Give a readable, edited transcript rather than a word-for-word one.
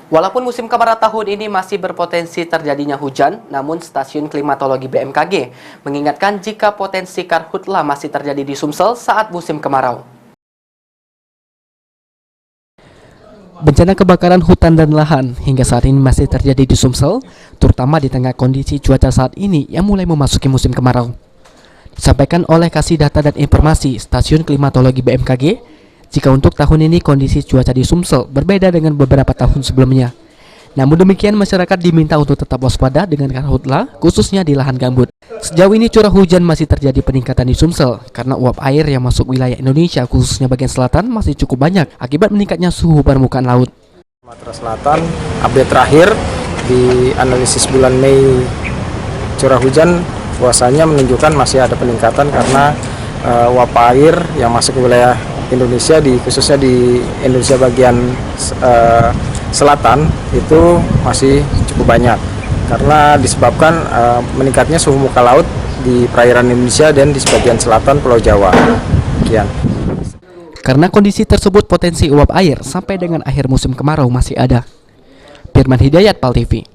Walaupun musim kemarau tahun ini masih berpotensi terjadinya hujan, namun Stasiun Klimatologi BMKG mengingatkan jika potensi karhutla masih terjadi di Sumsel saat musim kemarau. Bencana kebakaran hutan dan lahan hingga saat ini masih terjadi di Sumsel, terutama di tengah kondisi cuaca saat ini yang mulai memasuki musim kemarau. Disampaikan oleh Kasih Data dan Informasi Stasiun Klimatologi BMKG, jika untuk tahun ini kondisi cuaca di Sumsel berbeda dengan beberapa tahun sebelumnya. Namun demikian, masyarakat diminta untuk tetap waspada dengan karhutla, khususnya di lahan gambut. Sejauh ini curah hujan masih terjadi peningkatan di Sumsel karena uap air yang masuk wilayah Indonesia khususnya bagian selatan masih cukup banyak akibat meningkatnya suhu permukaan laut. Sumatera Selatan, update terakhir di analisis bulan Mei curah hujan puasanya menunjukkan masih ada peningkatan karena uap air yang masuk ke wilayah Indonesia khususnya di Indonesia bagian selatan itu masih cukup banyak karena disebabkan meningkatnya suhu muka laut di perairan Indonesia dan di sebagian selatan Pulau Jawa. Sekian. Karena kondisi tersebut potensi uap air sampai dengan akhir musim kemarau masih ada. Firman Hidayat, PAL TV.